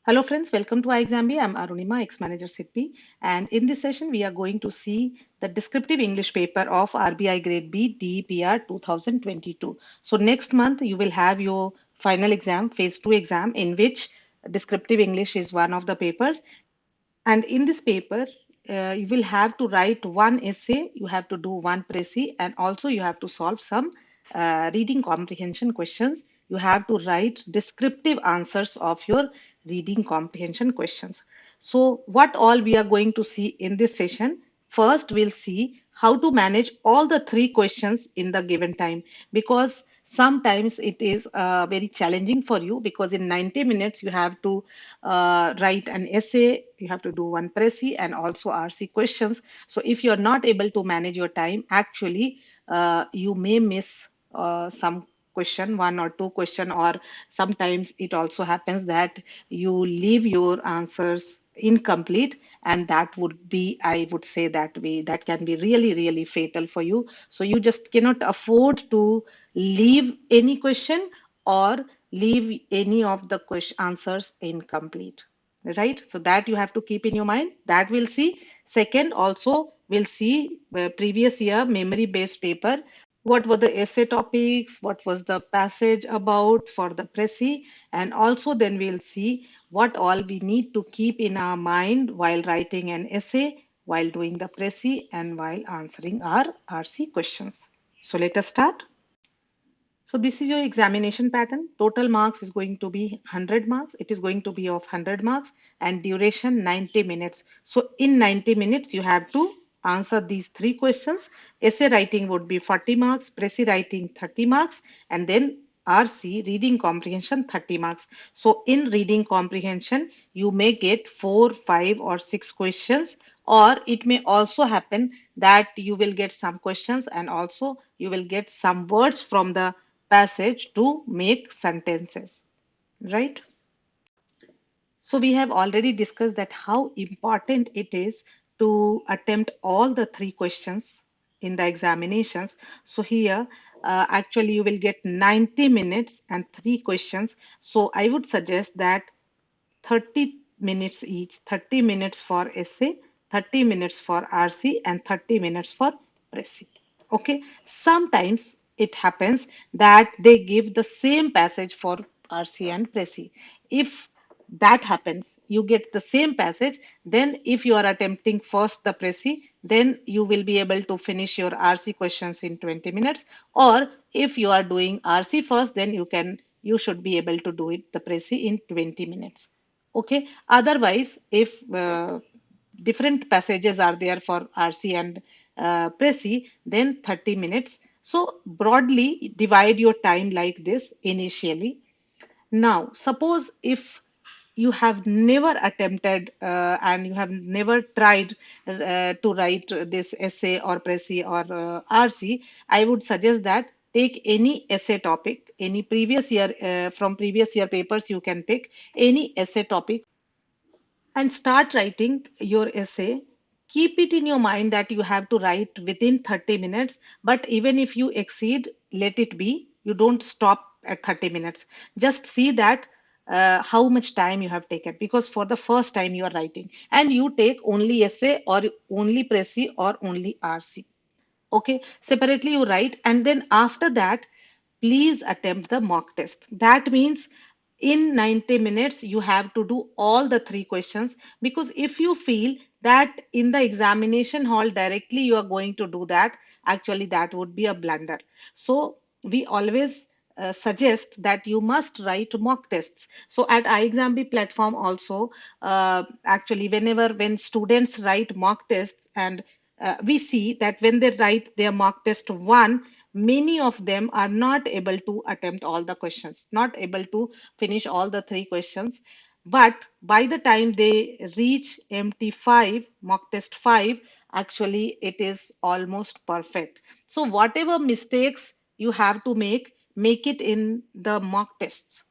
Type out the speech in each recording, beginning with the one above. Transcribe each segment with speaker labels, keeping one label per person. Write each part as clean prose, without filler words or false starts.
Speaker 1: Hello friends, welcome to iExamB. I'm Arunima, ex-manager SIDBI, and in this session we are going to see the descriptive English paper of RBI Grade B DEPR 2022. So next month you will have your final exam, phase 2 exam, in which descriptive English is one of the papers. And in this paper, you will have to write one essay, you have to do one précis, and also you have to solve some reading comprehension questions. You have to write descriptive answers of your reading comprehension questions. So, what all we are going to see in this session? First, we'll see how to manage all the three questions in the given time, because sometimes it is very challenging for you, because in 90 minutes you have to write an essay, you have to do one précis and also RC questions. So if you're not able to manage your time, actually you may miss some question, one or two question, or sometimes it also happens that you leave your answers incomplete, and that would be, I would say, that can be really fatal for you. So you just cannot afford to leave any question or leave any of the question answers incomplete, right? So that you have to keep in your mind. That we'll see. Second, also we'll see previous year memory based paper. What were the essay topics? What was the passage about for the précis? And also then we'll see what all we need to keep in our mind while writing an essay, while doing the précis, and while answering our RC questions. So let us start. So this is your examination pattern. Total marks is going to be 100 marks. It is going to be of 100 marks and duration 90 minutes. So in 90 minutes, you have to answer these three questions. Essay writing would be 40 marks, précis writing 30 marks, and then RC, reading comprehension, 30 marks. So in reading comprehension, you may get 4, 5, or 6 questions, or it may also happen that you will get some questions and also you will get some words from the passage to make sentences, right? So we have already discussed that how important it is to attempt all the three questions in the examinations. So here, actually you will get 90 minutes and three questions. So I would suggest that 30 minutes each, 30 minutes for essay, 30 minutes for RC, and 30 minutes for précis. Okay, sometimes it happens that they give the same passage for RC and précis. If that happens, you get the same passage, then if you are attempting first the précis, then you will be able to finish your RC questions in 20 minutes. Or if you are doing RC first, then you should be able to do it the précis in 20 minutes. Okay, otherwise if different passages are there for RC and précis, then 30 minutes. So broadly divide your time like this initially. Now, suppose if you have never attempted and you have never tried to write this essay or précis or RC, I would suggest that take any essay topic, any previous year, from previous year papers, you can pick any essay topic and start writing your essay. Keep it in your mind that you have to write within 30 minutes, but even if you exceed, let it be. You don't stop at 30 minutes. Just see that how much time you have taken, because for the first time you are writing and you take only essay or only précis or only RC. Okay, separately you write, and then after that, please attempt the mock test. That means in 90 minutes, you have to do all the three questions, because if you feel that in the examination hall directly you are going to do that, actually that would be a blunder. So we always suggest that you must write mock tests. So at iExamB platform also, actually when students write mock tests, and we see that when they write their mock test one, many of them are not able to attempt all the questions, not able to finish all the three questions. But by the time they reach MT5, mock test 5, actually it is almost perfect. So whatever mistakes you have to make it in the mock tests,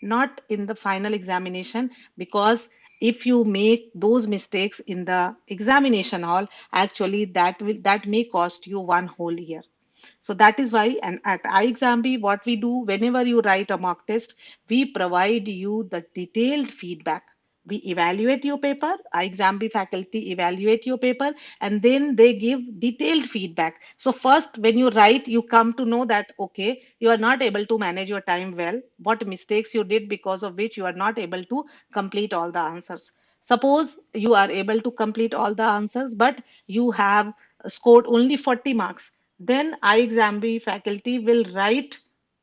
Speaker 1: not in the final examination, because if you make those mistakes in the examination hall, actually that may cost you one whole year. So that is why, and at iExamB, what we do whenever you write a mock test, we provide you the detailed feedback. we evaluate your paper, IXAMB faculty evaluate your paper, and then they give detailed feedback. So first, when you write, you come to know that, okay, you are not able to manage your time well, what mistakes you did because of which you are not able to complete all the answers. Suppose you are able to complete all the answers, but you have scored only 40 marks. Then IXAMB faculty will write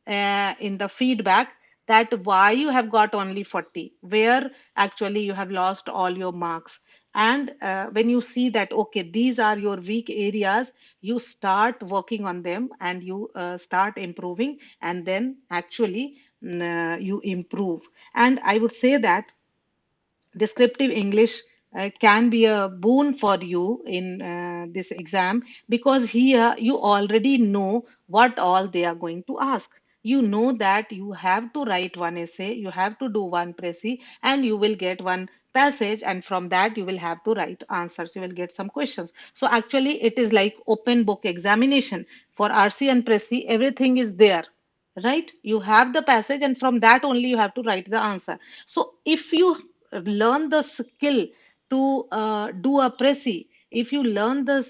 Speaker 1: in the feedback that why you have got only 40, where actually you have lost all your marks. And when you see that, okay, these are your weak areas, you start working on them and you start improving, and then actually you improve. And I would say that descriptive English can be a boon for you in this exam, because here you already know what all they are going to ask. You know that you have to write one essay, you have to do one précis, and you will get one passage, and from that you will have to write answers. You will get some questions. So actually, it is like open book examination for RC and précis. Everything is there, right? You have the passage, and from that only you have to write the answer. So if you learn the skill to do a précis, if you learn the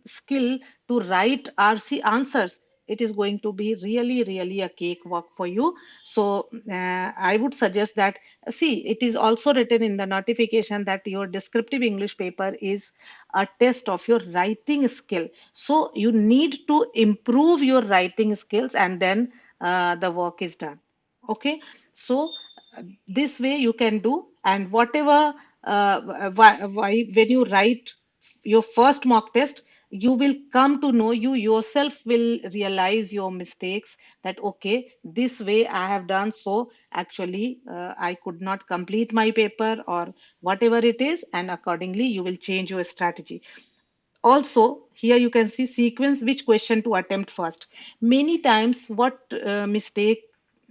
Speaker 1: skill to write RC answers, it is going to be really, really a cakewalk for you. So I would suggest that, see, it is also written in the notification that your descriptive English paper is a test of your writing skill. So you need to improve your writing skills, and then the work is done. Okay, so this way you can do. And whatever when you write your first mock test, you will come to know, you yourself will realize your mistakes, that okay, this way I have done, so actually I could not complete my paper, or whatever it is, and accordingly you will change your strategy. Also, here you can see sequence which question to attempt first. Many times what mistake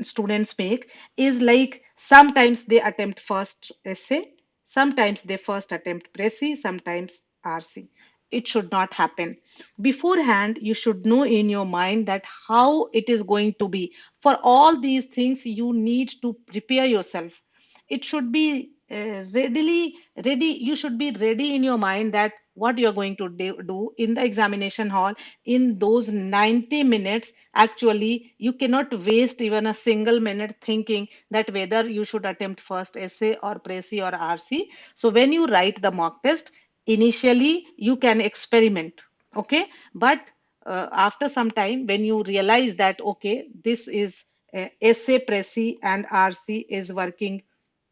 Speaker 1: students make is like, sometimes they attempt first essay, sometimes they first attempt précis, sometimes RC. It should not happen. Beforehand, you should know in your mind that how it is going to be. For all these things, you need to prepare yourself. It should be readily ready. You should be ready in your mind that what you are going to do in the examination hall in those 90 minutes. Actually, you cannot waste even a single minute thinking that whether you should attempt first essay or précis or RC. So when you write the mock test, initially you can experiment, okay, but after some time, when you realize that okay, this is essay, précis and RC is working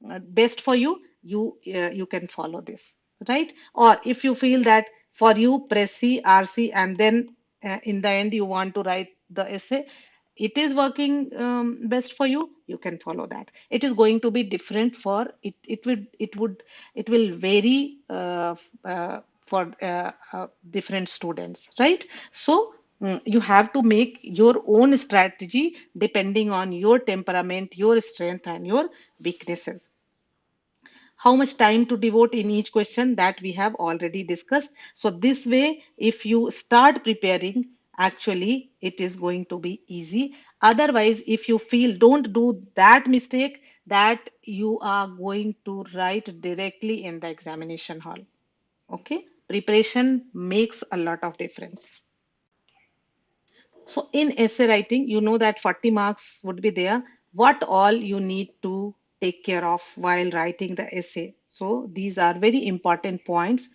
Speaker 1: best for you, you can follow this, right? Or if you feel that for you précis, RC, and then in the end you want to write the essay, it is working best for you, you can follow that. It is going to be different for it. It will vary for different students, right? So you have to make your own strategy depending on your temperament, your strength, and your weaknesses. How much time to devote in each question, that we have already discussed. So this way, if you start preparing, actually it is going to be easy. Otherwise, if you feel, don't do that mistake, that you are going to write directly in the examination hall. Okay, preparation makes a lot of difference. So in essay writing, you know that 40 marks would be there. What all you need to take care of while writing the essay. So these are very important points.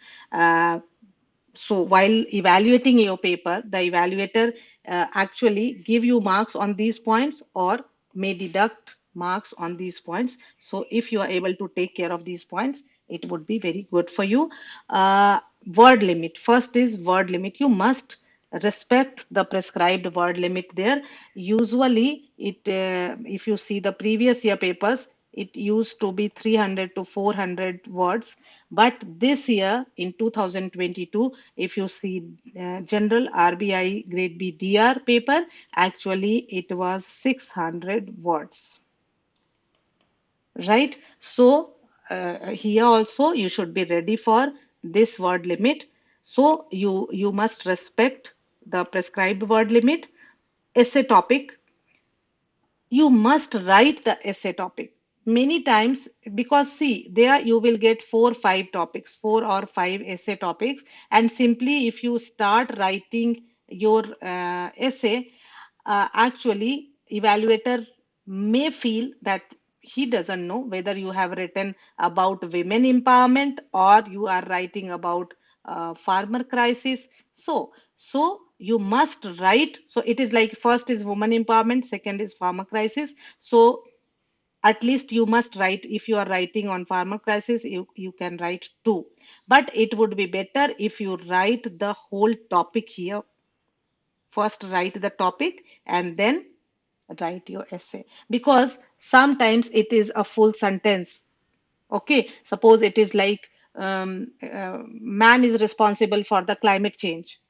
Speaker 1: So while evaluating your paper, the evaluator actually give you marks on these points, or may deduct marks on these points. So if you are able to take care of these points, it would be very good for you. Word limit. First is word limit. You must respect the prescribed word limit there. Usually, if you see the previous year papers, it used to be 300 to 400 words. But this year, in 2022, if you see general RBI Grade B DR paper, actually it was 600 words, right? So here also you should be ready for this word limit. So you must respect the prescribed word limit. Essay topic, you must write the essay topic. many times, because see, there you will get 4 or 5 topics, 4 or 5 essay topics, and simply if you start writing your essay, actually evaluator may feel that he doesn't know whether you have written about women empowerment or you are writing about farmer crisis. So you must write. So it is like first is woman empowerment, second is farmer crisis. So at least you must write. If you are writing on farmer crisis, you can write two, but it would be better if you write the whole topic here. First write the topic and then write your essay, because sometimes it is a full sentence. Okay, suppose it is like man is responsible for the climate change.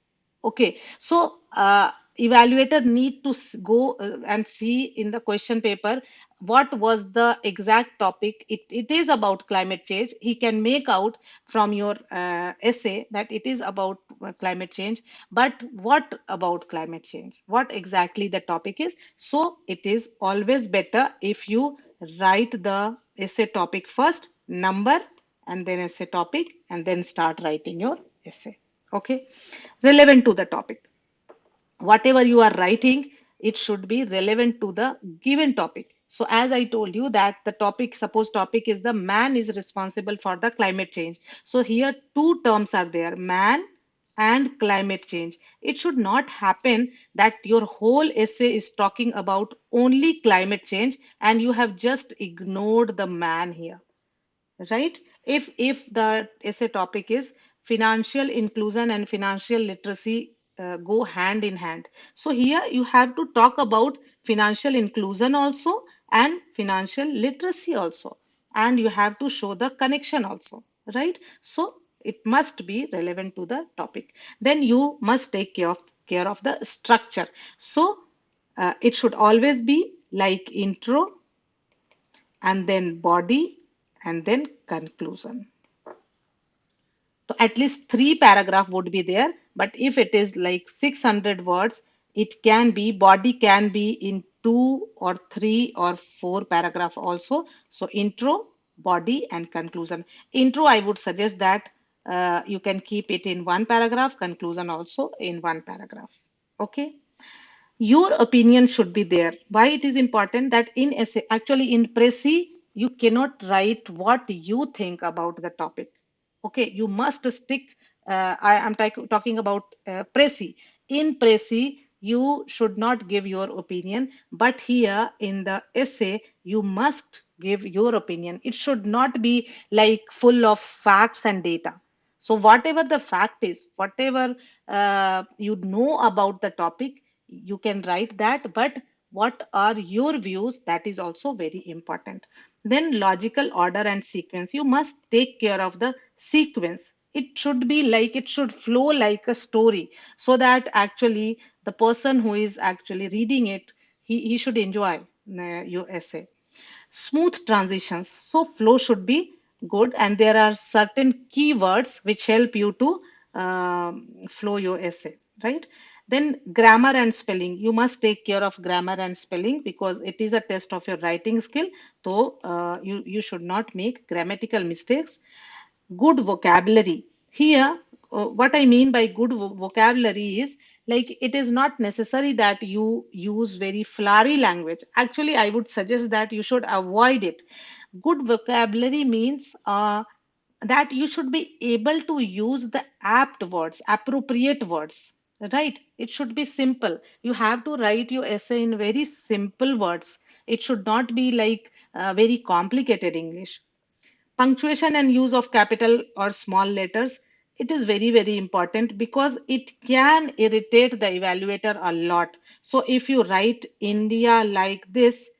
Speaker 1: Okay, so evaluator need to go and see in the question paper what was the exact topic. It is about climate change. He can make out from your essay that it is about climate change, but what about climate change? What exactly the topic is? So it is always better if you write the essay topic first, number, and then essay topic, and then start writing your essay. Okay, relevant to the topic. Whatever you are writing, it should be relevant to the given topic. So as I told you that the topic, suppose topic is the man is responsible for the climate change. So here two terms are there, man and climate change. It should not happen that your whole essay is talking about only climate change and you have just ignored the man here, right? If the essay topic is financial inclusion and financial literacy go hand in hand, so here you have to talk about financial inclusion also and financial literacy also, and you have to show the connection also, right? So it must be relevant to the topic. Then you must take care of the structure. So it should always be like intro, and then body, and then conclusion. So at least 3 paragraph would be there. But if it is like 600 words, it can be, body can be in 2 or 3 or 4 paragraph also. So intro, body, and conclusion. Intro, I would suggest that you can keep it in 1 paragraph, conclusion also in 1 paragraph. Okay. Your opinion should be there. Why it is important that in essay, actually in Prezi, you cannot write what you think about the topic. Okay, you must stick. I am talking about Prezi. In Prezi, you should not give your opinion, but here in the essay, you must give your opinion. It should not be like full of facts and data. So whatever the fact is, whatever you know about the topic, you can write that. But what are your views? That is also very important. Then logical order and sequence. You must take care of the sequence. It should be like, it should flow like a story, so that actually the person who is actually reading it, he should enjoy your essay. Smooth transitions. So flow should be good, and there are certain keywords which help you to flow your essay, right? Then grammar and spelling. You must take care of grammar and spelling because it is a test of your writing skill. So you should not make grammatical mistakes. Good vocabulary. Here, what I mean by good vocabulary is like, it is not necessary that you use very flowery language. Actually, I would suggest that you should avoid it. Good vocabulary means that you should be able to use the apt words, appropriate words, right? It should be simple. You have to write your essay in very simple words. It should not be like very complicated English. Punctuation and use of capital or small letters, it is very very important because it can irritate the evaluator a lot. So if you write India like this,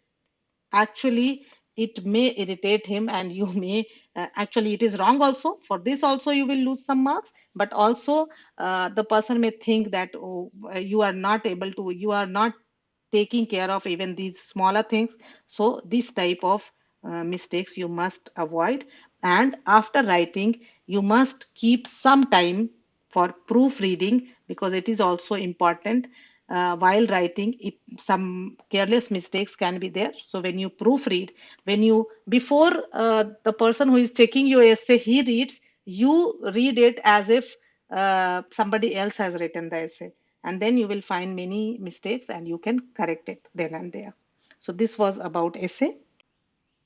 Speaker 1: actually it may irritate him, and you may actually it is wrong also. For this also you will lose some marks, but also the person may think that, oh, you are not able to, you are not taking care of even these smaller things. So this type of mistakes you must avoid. And after writing, you must keep some time for proofreading because it is also important. while writing it, some careless mistakes can be there. So when you proofread, when you before the person who is checking your essay, he reads, you read it as if somebody else has written the essay, and then you will find many mistakes and you can correct it then and there. So this was about essay.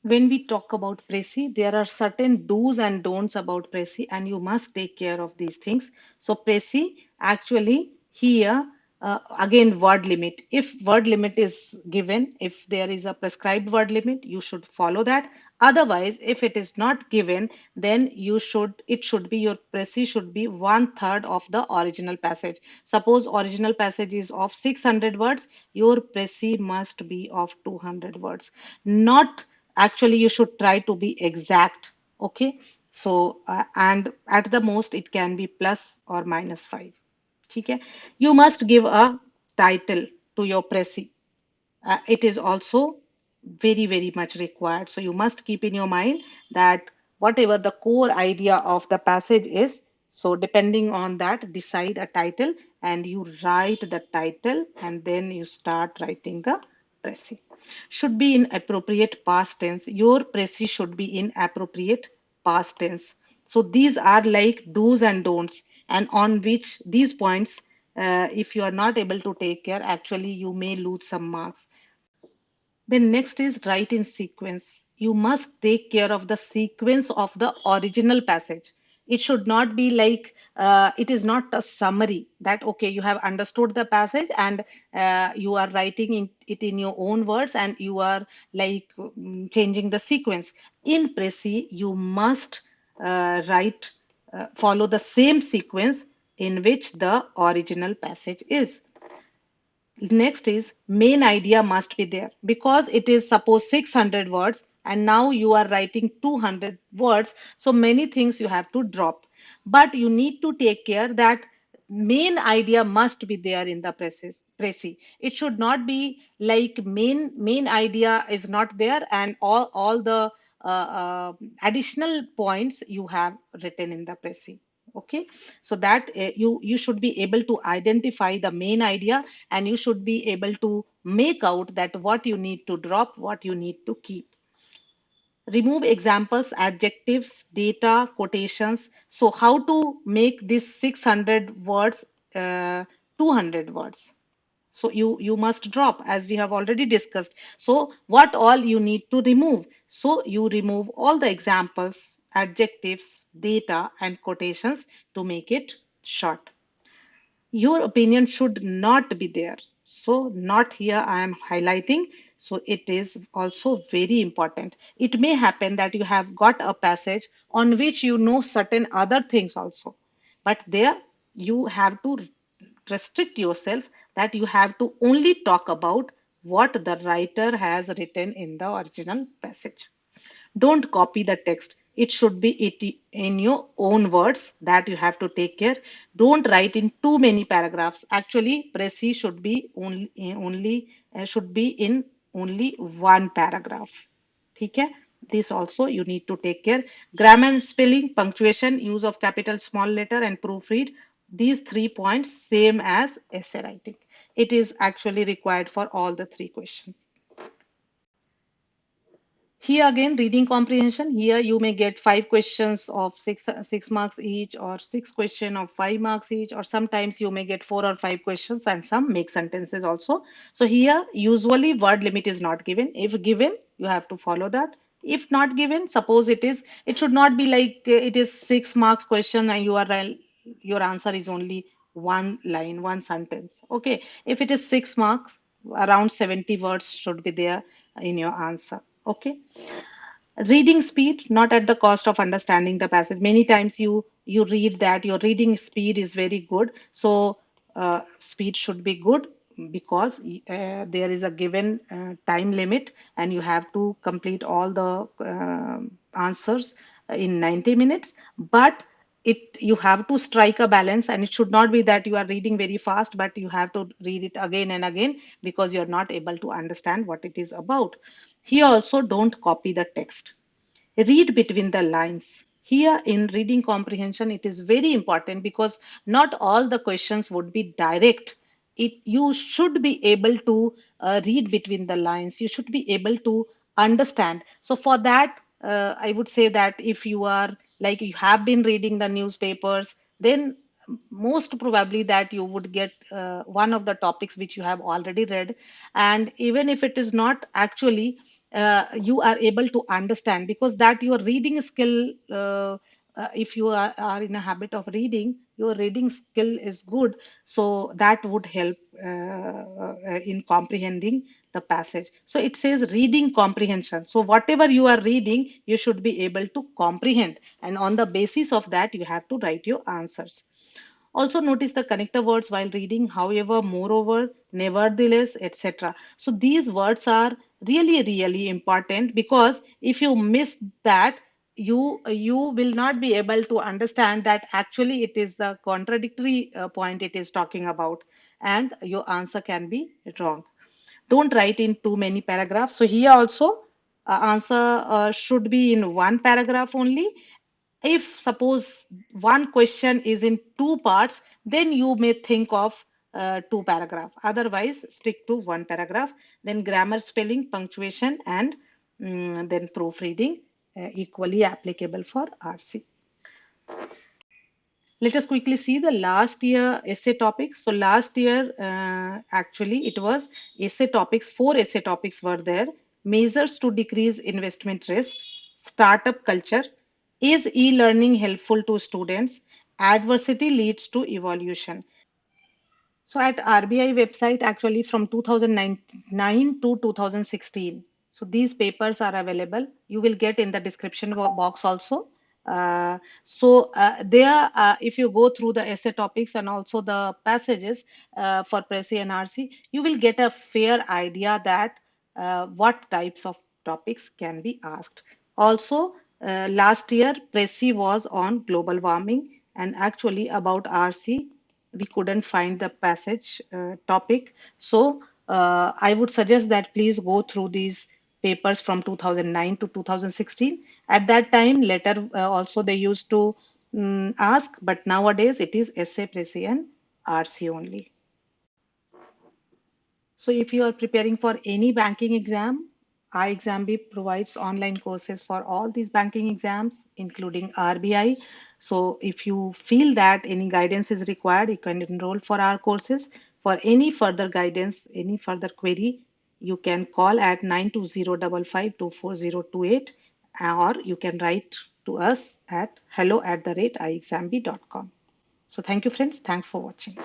Speaker 1: When we talk about Prezi, there are certain do's and don'ts about Prezi, and you must take care of these things. So Prezi, actually here, again, word limit. If word limit is given, if there is a prescribed word limit, you should follow that. Otherwise, if it is not given, then it should be, your Prezi should be 1/3 of the original passage. Suppose original passage is of 600 words, your Prezi must be of 200 words. Not Actually, you should try to be exact. Okay. So and at the most it can be +or -5. Okay. You must give a title to your Prezi. It is also very much required. So you must keep in your mind that whatever the core idea of the passage is, so depending on that, decide a title and you write the title and then you start writing the Prezi. Should be in appropriate past tense. Your Prezi should be in appropriate past tense. So these are like do's and don'ts, and on which these points, if you are not able to take care, actually you may lose some marks. Then next is write in sequence. You must take care of the sequence of the original passage. It should not be like it is not a summary that okay, you have understood the passage and you are writing it in your own words and you are like changing the sequence. In Prezi, you must follow the same sequence in which the original passage is. Next is main idea must be there, because it is suppose 600 words and now you are writing 200 words, so many things you have to drop, but you need to take care that main idea must be there in the Prezi. It should not be like main idea is not there and all the additional points you have written in the Prezi. Okay, so that you should be able to identify the main idea and you should be able to make out that what you need to drop, what you need to keep. Remove examples, adjectives, data, quotations. So how to make this 600 words 200 words? So you must drop, as we have already discussed. So what all you need to remove? So you remove all the examples, adjectives, data, and quotations to make it short. Your opinion should not be there. So not here I am highlighting. So it is also very important. It may happen that you have got a passage on which you know certain other things also, but there you have to restrict yourself that you have to only talk about what the writer has written in the original passage. Don't copy the text. It should be in your own words, that you have to take care. Don't write in too many paragraphs. Actually, Prezi should be in only one paragraph. Okay? This also you need to take care. Grammar and spelling, punctuation, use of capital small letter, and proofread. These 3 points same as essay writing. It is actually required for all the 3 questions. Here again, reading comprehension. Here you may get 5 questions of six marks each, or 6 questions of 5 marks each, or sometimes you may get 4 or 5 questions and some make sentences also. So here usually word limit is not given. If given, you have to follow that. If not given, suppose it should not be like it is 6 marks question and your answer is only one line, one sentence. Okay, if it is 6 marks, around 70 words should be there in your answer. Okay, reading speed, not at the cost of understanding the passage. Many times you read that your reading speed is very good, so speed should be good, because there is a given time limit and you have to complete all the answers in 90 minutes, but you have to strike a balance, and it should not be that you are reading very fast but you have to read it again and again because you're not able to understand what it is about. Here also, don't copy the text. Read between the lines. Here in reading comprehension, it is very important because not all the questions would be direct. you should be able to read between the lines. You should be able to understand. So for that, I would say that if you are like you have been reading the newspapers, then most probably that you would get one of the topics which you have already read. And even if it is not actually, you are able to understand, because that your reading skill, if you are in a habit of reading, your reading skill is good, so that would help in comprehending the passage. So it says reading comprehension. So whatever you are reading, you should be able to comprehend, and on the basis of that, you have to write your answers. Also notice the connector words while reading, however, moreover, nevertheless, etc. So these words are really, really important, because if you miss that, you will not be able to understand that actually it is the contradictory point it is talking about, and your answer can be wrong. Don't write in too many paragraphs. So here also, answer should be in one paragraph only. If suppose one question is in two parts, then you may think of two paragraph. Otherwise, stick to one paragraph. Then grammar, spelling, punctuation, and then proofreading, equally applicable for RC. Let us quickly see the last year essay topics. So last year, actually, it was essay topics. 4 essay topics were there. Measures to decrease investment risk, startup culture, is e-learning helpful to students, adversity leads to evolution. So at RBI website, actually from 2009 to 2016. So these papers are available. You will get in the description box also. There, if you go through the essay topics and also the passages for Presi and RC, you will get a fair idea that what types of topics can be asked. Also, last year, Presi was on global warming, and actually about RC, we couldn't find the passage topic. So I would suggest that please go through these papers from 2009 to 2016. At that time, letter also they used to ask, but nowadays it is essay, Presi, and RC only. So if you are preparing for any banking exam, iExamB provides online courses for all these banking exams, including RBI. So if you feel that any guidance is required, you can enroll for our courses. For any further guidance, any further query, you can call at 920552408, or you can write to us at hello@iexamb.com. So thank you, friends. Thanks for watching.